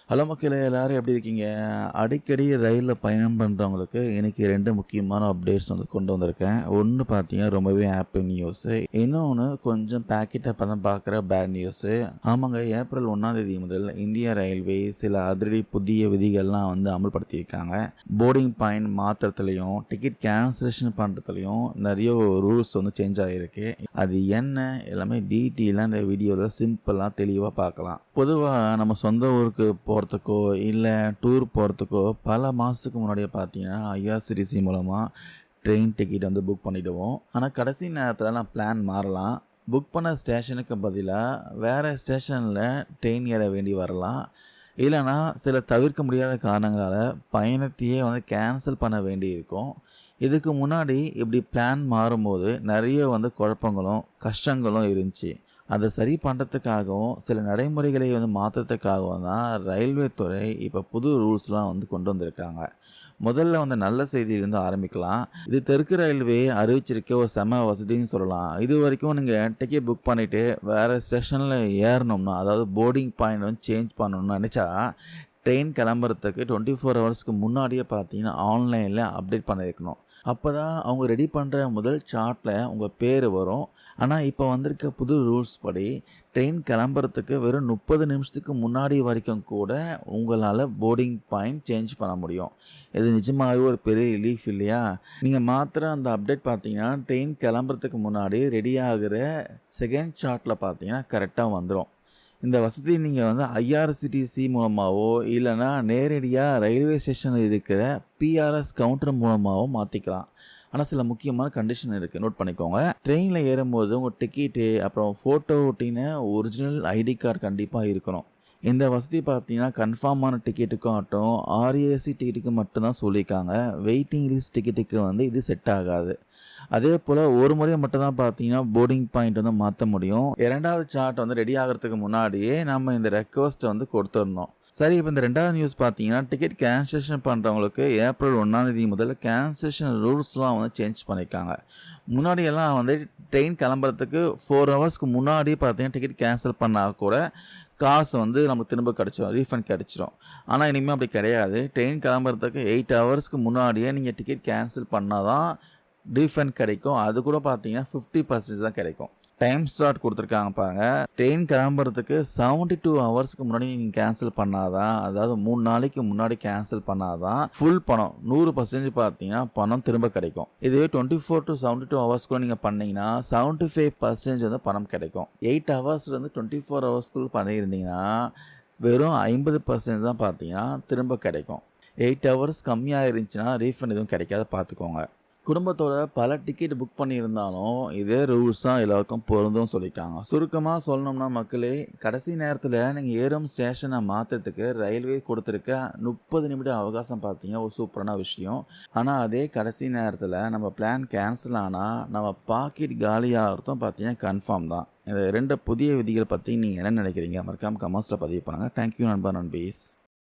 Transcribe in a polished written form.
Hello மக்களே! எல்லாரும் எப்படி இருக்கீங்க? அடிக்கடி ரயில்ல பயணம் பண்றவங்களுக்கு இன்னைக்கு 2 முக்கியமான அப்டேட்ஸ் வந்து கொண்டு வந்திருக்கேன். ஒண்ணு பார்த்தீங்கன்னா, ரொம்பவே ஹாப்பி நியூஸு. இன்னொன்னு கொஞ்சம் பாக்கெட் அப்பதான் பார்க்குற பேட் நியூஸு. ஆமாங்க, ஏப்ரல் 1ஆம் தேதி முதல் இந்திய ரயில்வே சில அதிரடி புதிய விதிகள்லாம் வந்து அமல்படுத்தியிருக்காங்க. போர்டிங் பாயிண்ட் மாத்துறதுலயும், டிக்கெட் கேன்சலேஷன் பண்றதுலயும் நெறைய ரூல்ஸ் வந்து சேஞ்ச் ஆகியிருக்கு. அது என்ன? எல்லாமே டீட்டெயிலா இந்த வீடியோல சிம்பிளா தெளிவா பார்க்கலாம். பொதுவா நம்ம சொந்த ஊருக்கு போறதுக்கோ, இல்ல டூர் போறதுக்கோ பல மாசத்துக்கு முன்னாடியே பார்த்தீங்கன்னா, ஐஆர்சிடிசி மூலமா ட்ரெயின் டிக்கெட் வந்து புக் பண்ணிடுவோம். ஆனா கடைசி நேரத்துல பிளான் மாறலாம். புக் பண்ண ஸ்டேஷனுக்கு பதிலா வேற ஸ்டேஷன்ல ட்ரெயின் ஏற வேண்டி வரலாம். இல்லன்னா சில தவிர்க்க முடியாத காரணங்களால பயணத்தையே வந்து கேன்சல் பண்ண வேண்டியிருக்கும். இதுக்கு முன்னாடி இப்படி பிளான் மாறும்போது நெறைய வந்து குழப்பங்களும், கஷ்டங்களும் இருந்துச்சு. அத சரி பண்றதுக்காகவும், சில நடைமுறைகளை வந்து மாத்துறதுக்காகவும் தான் ரயில்வே துறை இப்ப புது ரூல்ஸ்லாம் வந்து கொண்டு வந்திருக்காங்க. முதல்ல வந்து நல்ல செய்தியிலிருந்து ஆரம்பிக்கலாம். இது தெற்கு ரயில்வே அறிவிச்சிருக்க ஒரு செம வசதின்னு சொல்லலாம். இதுவரைக்கும் நீங்க டிக்கெட் புக் பண்ணிட்டு வேற ஸ்டேஷன்ல ஏறணும்னா, அதாவது போர்டிங் பாயிண்ட் வந்து சேஞ்ச் பண்ணணும்னு நெனச்சா, ட்ரெயின் கிளம்புறதுக்கு 24 ஹவர்ஸ்க்கு முன்னாடியே பார்த்தீங்கன்னா, ஆன்லைன்ல அப்டேட் பண்ணியிருக்கணும். அப்பதான் அவங்க ரெடி பண்ற முதல் சார்ட்ல உங்க பேரு வரும். ஆனா, இப்ப வந்திருக்க புது ரூல்ஸ் படி ட்ரெயின் கிளம்புறதுக்கு வெறும் 30 நிமிஷத்துக்கு முன்னாடி வரைக்கும் கூட உங்களால போர்டிங் பாயிண்ட் சேஞ்ச் பண்ண முடியும். இது நிஜமாவே ஒரு பெரிய ரிலீஃப் இல்லையா? நீங்க மாத்துற அந்த அப்டேட் பார்த்தீங்கன்னா, ட்ரெயின் கிளம்புறதுக்கு முன்னாடி ரெடி ஆகுற செகண்ட் சார்ட்ல பார்த்தீங்கன்னா, கரெக்ட்டா வந்துரும். இந்த வசதி நீங்க வந்து ஐஆர்சிடிசி மூலமாவோ, இல்லன்னா நேரடியா ரயில்வே ஸ்டேஷன்ல இருக்கிற பிஆர்எஸ் கவுண்டர் மூலமாவோ மாத்திக்கலாம். ஆனா சில முக்கியமான கண்டிஷன் இருக்கு. நோட் பண்ணிக்கோங்க. ட்ரெயின்ல ஏறும்போது உங்க டிக்கெட்டு, அப்புறம் ஃபோட்டோ ஒட்டின ஒரிஜினல் ஐடி கார்டு கண்டிப்பா இருக்கணும். இந்த வசதி பார்த்தீங்கன்னா, கன்ஃபார்மான டிக்கெட்டுக்கும் ஆகட்டும், ஆர்ஏசி டிக்கெட்டுக்கு மட்டும் தான் சொல்லியிருக்காங்க. வெயிட்டிங் லிஸ்ட் டிக்கெட்டுக்கு வந்து இது செட் ஆகாது. அதேபோல ஒரு முறை மட்டும் தான் பார்த்தீங்கன்னா, போர்டிங் பாயிண்ட் வந்து மாத்த முடியும். 2வது சார்ட் வந்து ரெடி ஆகுறதுக்கு முன்னாடியே நம்ம இந்த ரெக்வெஸ்ட்ட வந்து கொடுத்துரணும். சரி, இப்ப இந்த 2வது நியூஸ் பார்த்தீங்கன்னா, டிக்கெட் கேன்சலேஷன் பண்றவங்களுக்கு ஏப்ரல் 1ஆம் தேதி முதல்ல கேன்சலேஷன் ரூல்ஸ்லாம் வந்து சேஞ்ச் பண்ணியிருக்காங்க. முன்னாடியெல்லாம் வந்து ட்ரெயின் கிளம்புறதுக்கு 4 ஹவர்ஸ்க்கு முன்னாடியே பார்த்தீங்கன்னா, டிக்கெட் கேன்சல் பண்ணா கூட காசு வந்து நமக்கு திரும்ப கிடைச்சிரும். ரீஃபண்ட் கிடைச்சிரும். ஆனா இனிமே அப்படி கிடையாது. ட்ரெயின் கிளம்புறதுக்கு 8 ஹவர்ஸ்க்கு முன்னாடியே நீங்க டிக்கெட் கேன்சல் பண்ணா தான் ரீஃபண்ட் கிடைக்கும். அது கூட பார்த்தீங்கன்னா 50% தான் கிடைக்கும். டைம் ஸ்லாட் குடுத்துருக்காங்க பாருங்க. ட்ரெயின் கிளம்புறதுக்கு 72 ஹவர்ஸ்க்கு முன்னாடி நீங்க கேன்சல் பண்ணா தான், அதாவது 3 நாளைக்கு முன்னாடி கேன்சல் பண்ணா தான் ஃபுல் பணம் 100% பார்த்தீங்கன்னா பணம் திரும்ப கிடைக்கும். இதுவே 24 to 72 ஹவர்ஸ்க்குள்ள நீங்க பண்ணீங்கன்னா 75% வந்து பணம் கிடைக்கும். 8 ஹவர்ஸ்லேருந்து 24 ஹவர்ஸ்க்குள்ள பண்ணியிருந்தீங்கன்னா வெறும் 50% தான் பார்த்தீங்கன்னா திரும்ப கிடைக்கும். 8 ஹவர்ஸ் கம்மியா இருந்துச்சுன்னா ரீஃபண்ட் எதுவும் கிடைக்காது, பார்த்துக்கோங்க. குடும்பத்தோட பல டிக்கெட் புக் பண்ணியிருந்தாலும் இதே ரூல்ஸ் தான் எல்லாருக்கும் பொருந்தும் சொல்லியிருக்காங்க. சுருக்கமா சொல்லணும்னா மக்களே, கடைசி நேரத்துல நீங்க ஏறும் ஸ்டேஷனை மாத்துறதுக்கு ரயில்வே கொடுத்திருக்க 30 நிமிட அவகாசம் பார்த்தீங்க ஒரு சூப்பரான விஷயம். ஆனா அதே கடைசி நேரத்துல நம்ம பிளான் கேன்சல் ஆனா நம்ம பாக்கெட் காலியாகிறதும் பார்த்தீங்கன்னா கன்ஃபார்ம் தான். இந்த 2 புதிய விதிகள் பத்தி நீங்க என்ன நினைக்கிறீங்க? மறக்காம கமெண்ட்ஸ்ல பதிவு பண்ணுங்க. தேங்க்யூ நண்பா, நண்பீஸ்.